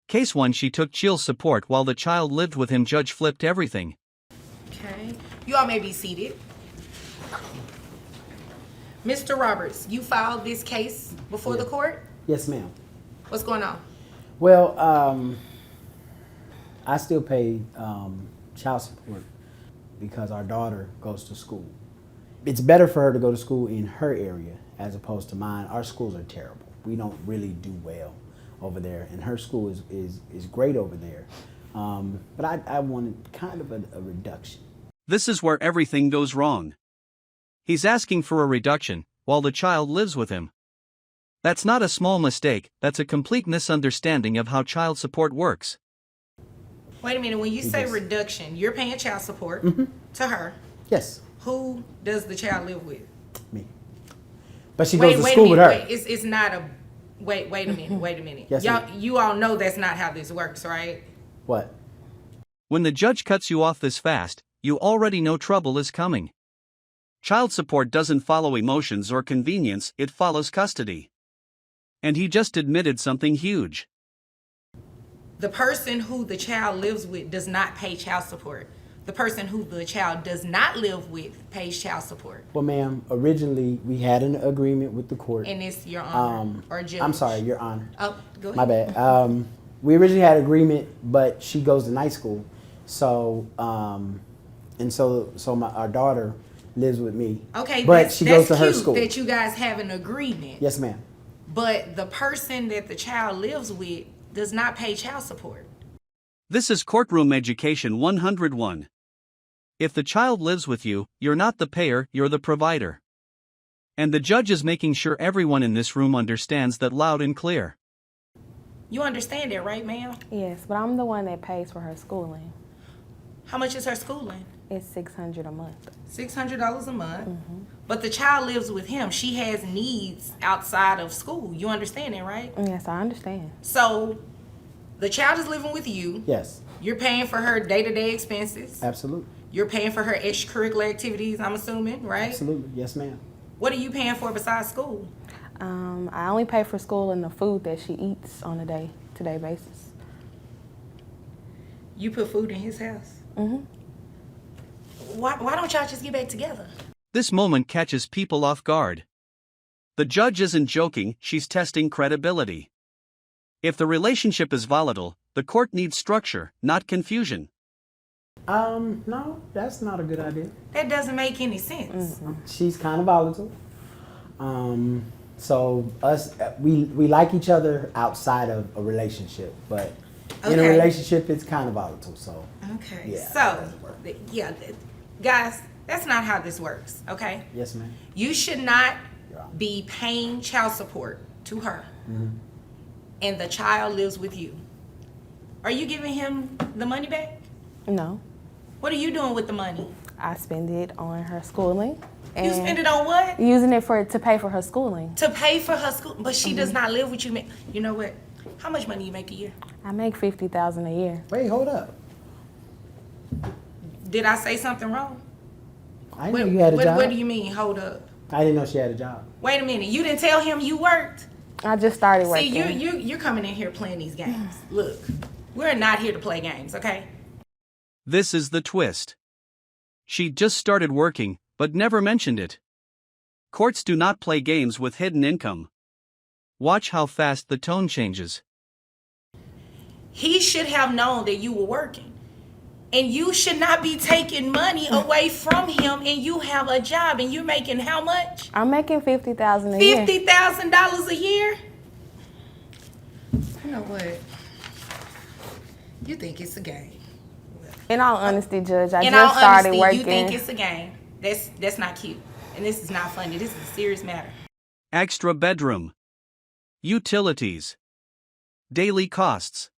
Case 1. She took child support while the child lived with him. Judge flipped everything. Okay. You all may be seated. Mr. Roberts, you filed this case before the court? Yes, ma'am. What's going on? Well, I still pay child support because our daughter goes to school. It's better for her to go to school in her area as opposed to mine. Our schools are terrible. We don't really do well over there, and her school is great over there. But I wanted kind of a reduction. This is where everything goes wrong. He's asking for a reduction while the child lives with him. That's not a small mistake, that's a complete misunderstanding of how child support works. Wait a minute, when you say reduction, you're paying child support to her. Yes. Who does the child live with? Me. But she goes to school with her. It's not a... Wait a minute. Yes, you all know that's not how this works, right? What? When the judge cuts you off this fast, you already know trouble is coming. Child support doesn't follow emotions or convenience, it follows custody. And he just admitted something huge. The person who the child lives with does not pay child support. The person who the child does not live with pays child support. Well, ma'am, originally we had an agreement with the court. And it's Your Honor or Judge. I'm sorry, Your Honor. Oh, go ahead. My bad. We originally had an agreement, but she goes to night school. So, our daughter lives with me. Okay, but she goes to her school. That you guys have an agreement. Yes, ma'am. But the person that the child lives with does not pay child support. This is Courtroom Education 101. If the child lives with you, you're not the payer, you're the provider. And the judge is making sure everyone in this room understands that loud and clear. You understand that, right, ma'am? Yes, but I'm the one that pays for her schooling. How much is her schooling? It's $600 a month. $600 a month. But the child lives with him. She has needs outside of school. You understand that, right? Yes, I understand. So the child is living with you. Yes. You're paying for her day-to-day expenses. Absolutely. You're paying for her extracurricular activities, I'm assuming, right? Absolutely. Yes, ma'am. What are you paying for besides school? I only pay for school and the food that she eats on a day-to-day basis. You put food in his house? Why don't y'all just get back together? This moment catches people off guard. The judge isn't joking, she's testing credibility. If the relationship is volatile, the court needs structure, not confusion. No, that's not a good idea. That doesn't make any sense. She's kind of volatile. So we like each other outside of a relationship, but in a relationship, it's kind of volatile. So okay, yeah, so yeah, guys, that's not how this works. Okay. Yes, ma'am. You should not be paying child support to her, and the child lives with you. Are you giving him the money back? No. What are you doing with the money? I spend it on her schooling. And You spend it on what? Using it to pay for her schooling. To pay for her school, but she does not live with you. You know what? How much money you make a year? I make $50,000 a year. Wait, hold up. Did I say something wrong? I didn't know you had a job. What do you mean, hold up? I didn't know she had a job. Wait a minute. You didn't tell him you worked? I just started working. See, you're coming in here playing these games. Look, we're not here to play games, okay? This is the twist. She just started working, but never mentioned it. Courts do not play games with hidden income. Watch how fast the tone changes. He should have known that you were working. And you should not be taking money away from him, and you have a job, and you're making how much? I'm making $50,000 a year. $50,000 a year? You know what? You think it's a game. In all honesty, Judge, I just started working. You think it's a game. That's not cute. And this is not funny. This is a serious matter. Extra bedroom. Utilities. Daily costs.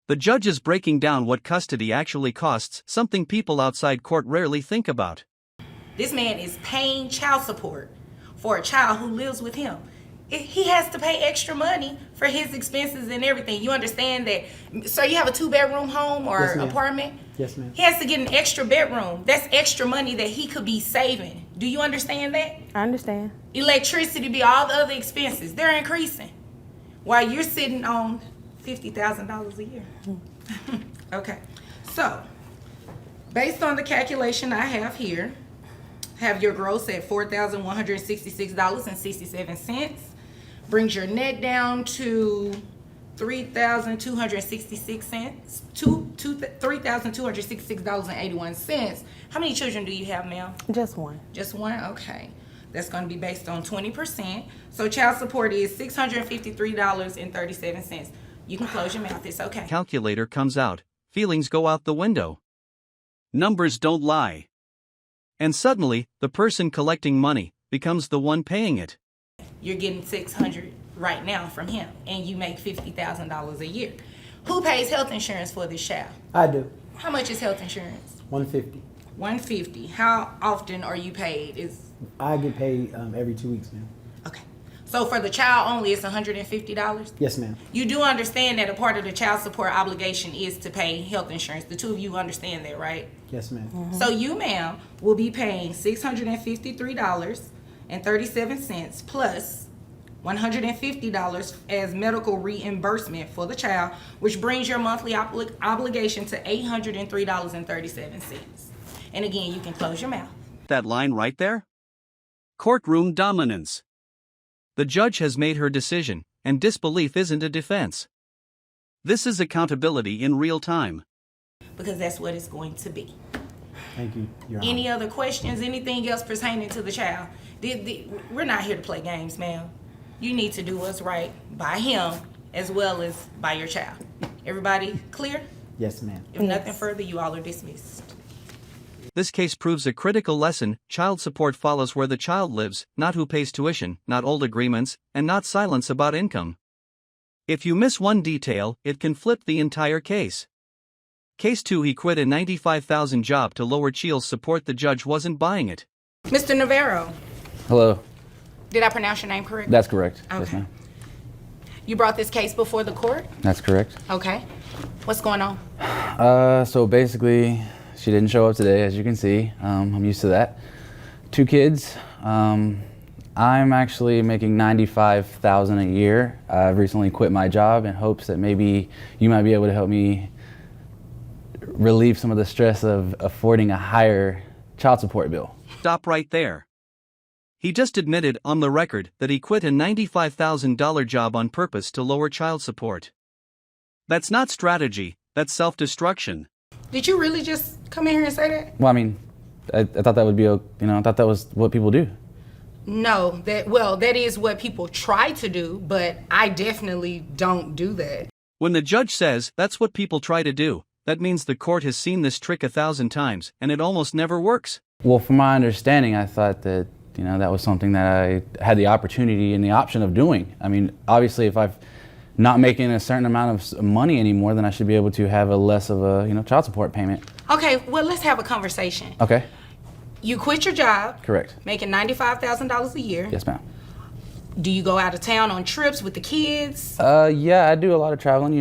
The judge is breaking down what custody actually costs, something people outside court rarely think about. This man is paying child support for a child who lives with him. He has to pay extra money for his expenses and everything. You understand that? So you have a 2-bedroom home or apartment? Yes, ma'am. He has to get an extra bedroom. That's extra money that he could be saving. Do you understand that? I understand. Electricity, be all the other expenses. They're increasing. While you're sitting on $50,000 a year. Okay, so based on the calculation I have here, have your gross at $4,166.67, brings your net down to $3,266.81. How many children do you have, ma'am? Just one. Just one? Okay. That's going to be based on 20%. So child support is $653.37. You can close your mouth. It's okay. Calculator comes out. Feelings go out the window. Numbers don't lie. And suddenly, the person collecting money becomes the one paying it. You're getting $600 right now from him, and you make $50,000 a year. Who pays health insurance for this child? I do. How much is health insurance? $150. $150. How often are you paid? I get paid every 2 weeks, ma'am. Okay. So for the child only, it's $150? Yes, ma'am. You do understand that a part of the child support obligation is to pay health insurance. The two of you understand that, right? Yes, ma'am. So you, ma'am, will be paying $653.37 plus $150 as medical reimbursement for the child, which brings your monthly obligation to $803.37. And again, you can close your mouth. That line right there? Courtroom dominance. The judge has made her decision, and disbelief isn't a defense. This is accountability in real time. Because that's what it's going to be. Thank you, Your Honor. Any other questions, anything else pertaining to the child? We're not here to play games, ma'am. You need to do what's right by him as well as by your child. Everybody clear? Yes, ma'am. If nothing further, you all are dismissed. This case proves a critical lesson: child support follows where the child lives, not who pays tuition, not old agreements, and not silence about income. If you miss one detail, it can flip the entire case. Case 2: he quit a $95,000 job to lower child support. The judge wasn't buying it. Mr. Navarro, Hello. did I pronounce your name correctly? That's correct. Yes, Okay. ma'am. You brought this case before the court? That's correct. Okay. What's going on? So basically, she didn't show up today, as you can see. I'm used to that. 2 kids. I'm actually making $95,000 a year. I've recently quit my job in hopes that maybe you might be able to help me relieve some of the stress of affording a higher child support bill. Stop right there. He just admitted on the record that he quit a $95,000 job on purpose to lower child support. That's not strategy, that's self-destruction. Did you really just come in here and say that? Well, I mean, I thought that would be, I thought that was what people do. No, that is what people try to do, but I definitely don't do that. When the judge says that's what people try to do, that means the court has seen this trick 1,000 times and it almost never works. Well, from my understanding, I thought that, that was something that I had the opportunity and the option of doing. I mean, obviously, if I'm not making a certain amount of money anymore, then I should be able to have a less of a, child support payment. Okay, well, let's have a conversation. Okay. You quit your job. Correct. Making $95,000 a year. Yes, ma'am. Do you go out of town on trips with the kids? Yeah, I do a lot of traveling,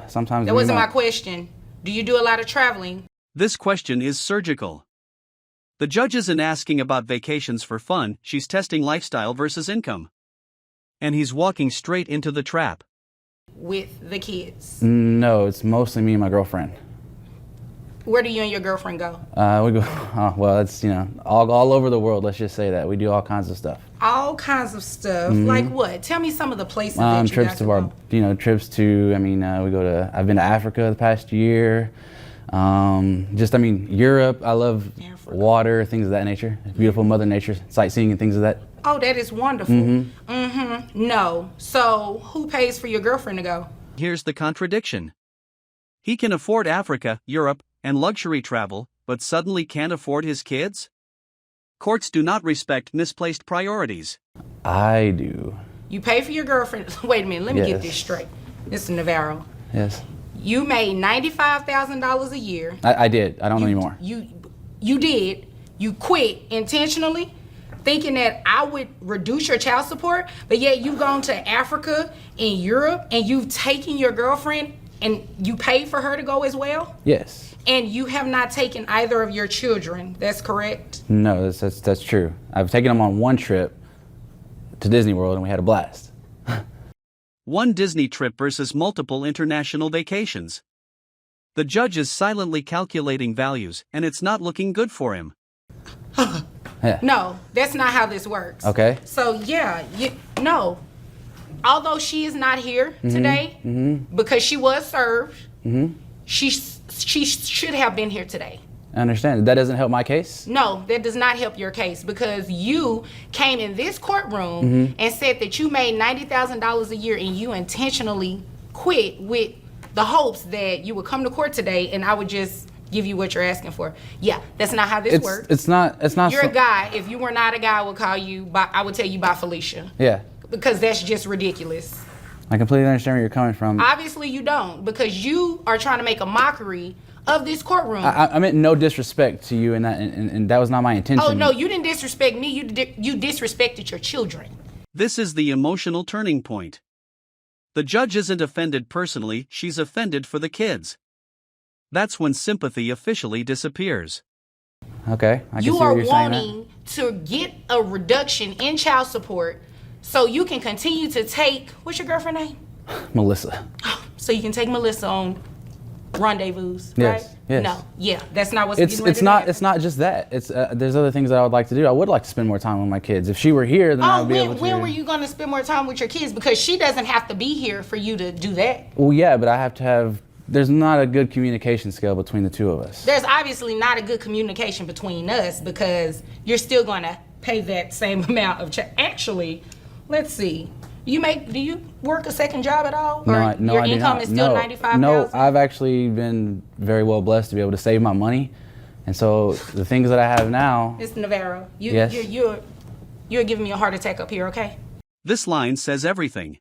sometimes. That wasn't my question. Do you do a lot of traveling? This question is surgical. The judge isn't asking about vacations for fun, she's testing lifestyle versus income. And he's walking straight into the trap. With the kids? No, it's mostly me and my girlfriend. Where do you and your girlfriend go? We go, it's, all over the world, let's just say that. We do all kinds of stuff. All kinds of stuff? Like what? Tell me some of the places that you trips guys to go. trips to, I've been to Africa the past year. Europe. I love Africa. Water, things of that nature. Beautiful Mother Nature, sightseeing and things of that. Oh, that is wonderful. No. So who pays for your girlfriend to go? Here's the contradiction. He can afford Africa, Europe, and luxury travel, but suddenly can't afford his kids? Courts do not respect misplaced priorities. I do. You pay for your girlfriend. Wait a minute, let me get Yes. this straight. Mr. Navarro, Yes. you made $95,000 a year. I did. I don't know anymore. You did. You quit intentionally, thinking that I would reduce your child support, but yet you've gone to Africa and Europe and you've taken your girlfriend and you paid for her to go as well? Yes. And you have not taken either of your children, that's correct? No, that's true. I've taken them on one trip to Disney World and we had a blast. One Disney trip versus multiple international vacations. The judge is silently calculating values, and it's not looking good for him. Yeah. No, that's not how this works. Okay. So yeah, no. Although she is not here today because she was served, she should have been here today. I understand. That doesn't help my case? No, that does not help your case because you came in this courtroom and said that you made $90,000 a year and you intentionally quit with the hopes that you would come to court today and I would just give you what you're asking for. Yeah, that's not how this works. It's not. You're a guy. If you were not a guy, I would call you. I would tell you by Felicia. Yeah. Because that's just ridiculous. I completely understand where you're coming from. Obviously, you don't because you are trying to make a mockery of this courtroom. I meant no disrespect to you, and that was not my intention. Oh no, you didn't disrespect me. You disrespected your children. This is the emotional turning point. The judge isn't offended personally, she's offended for the kids. That's when sympathy officially disappears. Okay, I can You see are where you're saying that. wanting to get a reduction in child support so you can continue to take, what's your girlfriend name? Melissa. So you can take Melissa on rendezvous, Yes, right? yes. No, yeah, that's not what's It's not just that. It's there's other things that I would like to do. I would like to spend more time with my kids. If she were here, then I Oh, would be able to. when were you going to spend more time with your kids? Because she doesn't have to be here for you to do that. Well, yeah, but I have to have. There's not a good communication skill between the two of us. There's obviously not a good communication between us because you're still going to pay that same amount of Actually, let's see. Do you work a second job at all? No, Or I do your income not. is still No, $95,000? no, I've actually been very well blessed to be able to save my money, and so the things that I have now. Mr. Navarro, Yes. you're giving me a heart attack up here, okay? This line says everything.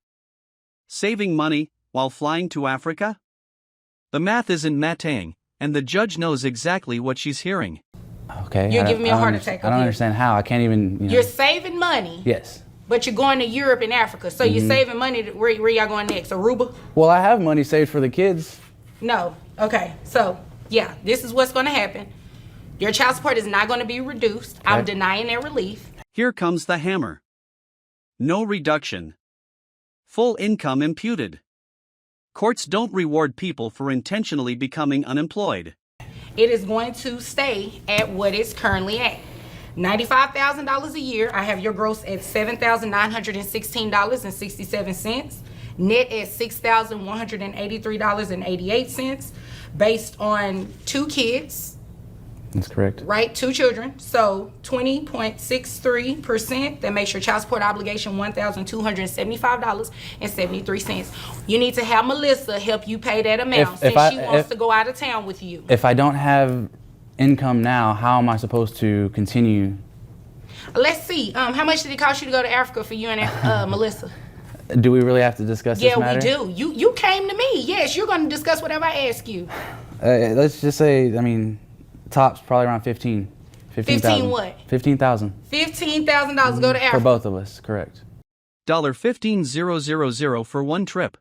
Saving money while flying to Africa? The math isn't matang, and the judge knows exactly what she's hearing. Okay. You're I giving me a don't heart under- attack I up don't here. understand how. I can't even. You're saving money, Yes. but you're going to Europe and Africa. So you're saving money. Where y'all going next? Aruba? Well, I have money saved for the kids. No. Okay. So, yeah, this is what's going to happen. Your child support is not going to be reduced. I'm Okay. denying their relief. Here comes the hammer. No reduction. Full income imputed. Courts don't reward people for intentionally becoming unemployed. It is going to stay at what it's currently at. $95,000 a year. I have your gross at $7,916.67. Net at $6,183.88 based on 2 kids. That's correct. Right, 2 children. So 20.63%. That makes your child support obligation $1,275.73. You need to have Melissa help you pay that amount since she wants to go out of town with you. If I don't have income now, how am I supposed to continue? Let's see. How much did it cost you to go to Africa for you and Melissa? Do we really have to discuss this matter? Yeah, we do. You came to me. Yes, you're going to discuss whatever I ask you. Let's just say, tops probably around 15. 15 what? 15,000. $15,000 to go to Africa. For both of us, correct. $15,000 for one trip.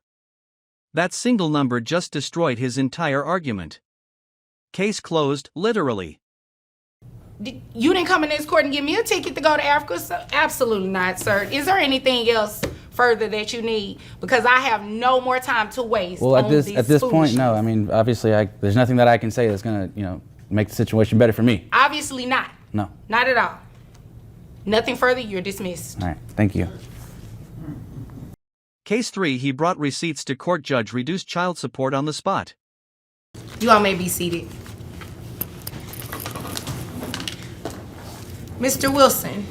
That single number just destroyed his entire argument. Case closed, literally. You didn't come in this court and give me a ticket to go to Africa? So, absolutely not, sir. Is there anything else further that you need? Because I have no more time to waste. Well, at this point, foolishness. no. Obviously, there's nothing that I can say that's gonna, make the situation better for me. Obviously not. No. Not at all. Nothing further, you're dismissed. All right. Thank you. Case 3, he brought receipts to court. Judge reduced child support on the spot. You all may be seated. Mr. Wilson,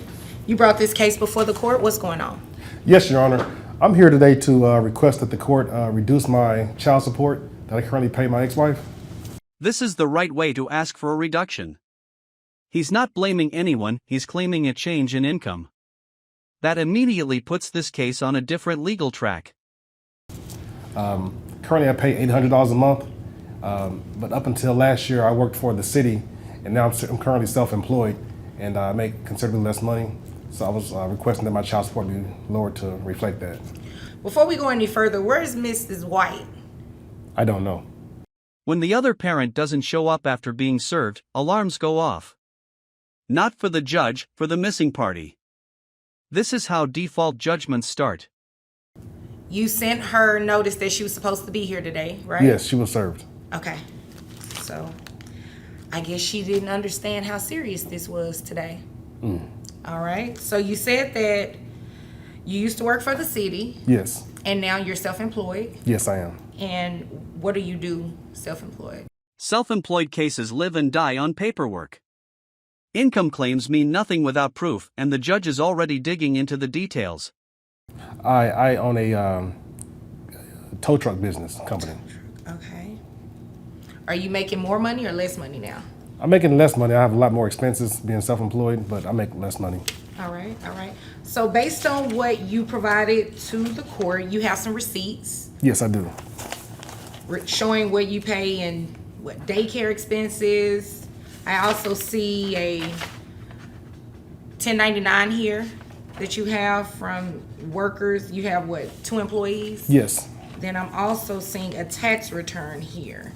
you brought this case before the court. What's going on? Yes, Your Honor. I'm here today to request that the court reduce my child support that I currently pay my ex-wife. This is the right way to ask for a reduction. He's not blaming anyone, he's claiming a change in income. That immediately puts this case on a different legal track. Currently, I pay $800 a month, but up until last year, I worked for the city, and now I'm currently self-employed, and I make considerably less money. So I was requesting that my child support be lowered to reflect that. Before we go any further, where's Mrs. White? I don't know. When the other parent doesn't show up after being served, alarms go off. Not for the judge, for the missing party. This is how default judgments start. You sent her notice that she was supposed to be here today, right? Yes, she was served. Okay. So I guess she didn't understand how serious this was today. All right. So you said that you used to work for the city. Yes. And now you're self-employed. Yes, I am. And what do you do self-employed? Self-employed cases live and die on paperwork. Income claims mean nothing without proof, and the judge is already digging into the details. I own a tow truck business company. Okay. Are you making more money or less money now? I'm making less money. I have a lot more expenses being self-employed, but I make less money. All right, all right. So based on what you provided to the court, you have some receipts Yes, I do. showing what you pay in what daycare expenses. I also see a 1099 here that you have from workers. You have what, 2 employees? Yes. Then I'm also seeing a tax return here.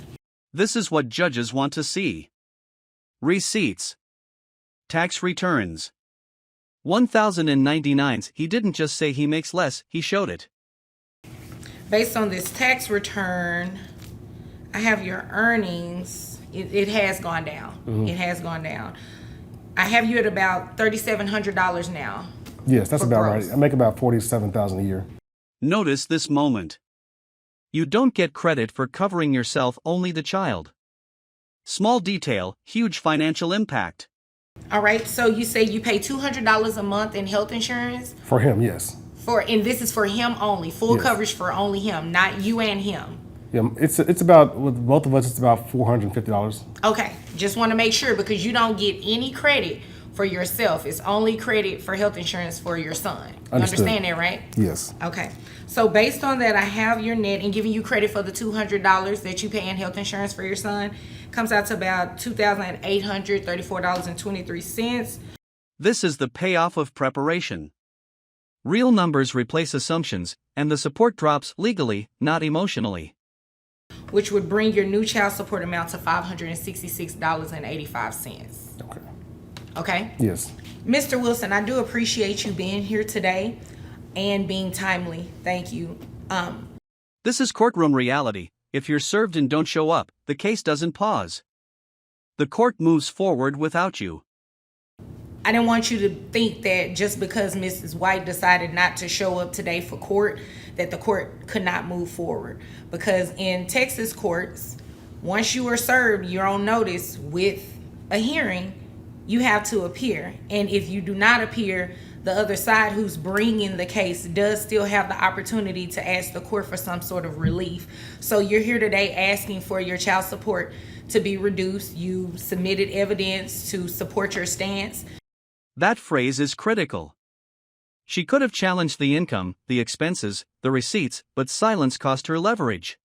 This is what judges want to see. Receipts. Tax returns. 1,099s. He didn't just say he makes less, he showed it. Based on this tax return, I have your earnings. It has gone down. It has gone down. I have you at about $3,700 now. Yes, that's For about gross. right. I make about $47,000 a year. Notice this moment. You don't get credit for covering yourself, only the child. Small detail, huge financial impact. All right, so you say you pay $200 a month in health insurance For him, yes. and this is for him only, full Yes. coverage for only him, not you and him. Yeah, it's about, with both of us, it's about $450. Okay, just want to make sure because you don't get any credit for yourself. It's only credit for health insurance for your son. You Understood. understand that, right? Yes. Okay, so based on that, I have your net and giving you credit for the $200 that you pay in health insurance for your son. Comes out to about $2,834.23. This is the payoff of preparation. Real numbers replace assumptions, and the support drops legally, not emotionally. Which would bring your new child support amount to $566.85. Okay. Okay? Yes. Mr. Wilson, I do appreciate you being here today and being timely. Thank you. This is courtroom reality. If you're served and don't show up, the case doesn't pause. The court moves forward without you. I didn't want you to think that just because Mrs. White decided not to show up today for court, that the court could not move forward. Because in Texas courts, once you are served, you're on notice with a hearing, you have to appear. And if you do not appear, the other side who's bringing the case does still have the opportunity to ask the court for some sort of relief. So you're here today asking for your child support to be reduced. You submitted evidence to support your stance. That phrase is critical. She could have challenged the income, the expenses, the receipts, but silence cost her leverage.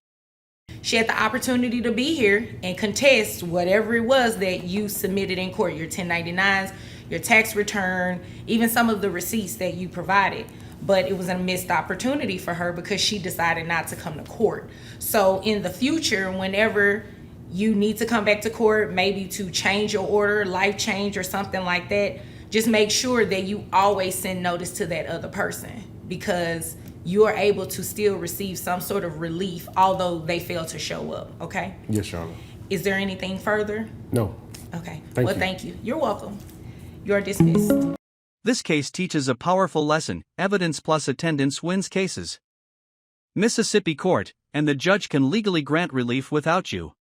She had the opportunity to be here and contest whatever it was that you submitted in court, your 1099s, your tax return, even some of the receipts that you provided. But it was a missed opportunity for her because she decided not to come to court. So in the future, whenever you need to come back to court, maybe to change your order, life change or something like that, just make sure that you always send notice to that other person because you are able to still receive some sort of relief, although they fail to show up, okay? Yes, Your Honor. Is there anything further? No. Okay. Thank you. Thank you. You're welcome. You're dismissed. This case teaches a powerful lesson: evidence plus attendance wins cases. Mississippi court, and the judge can legally grant relief without you.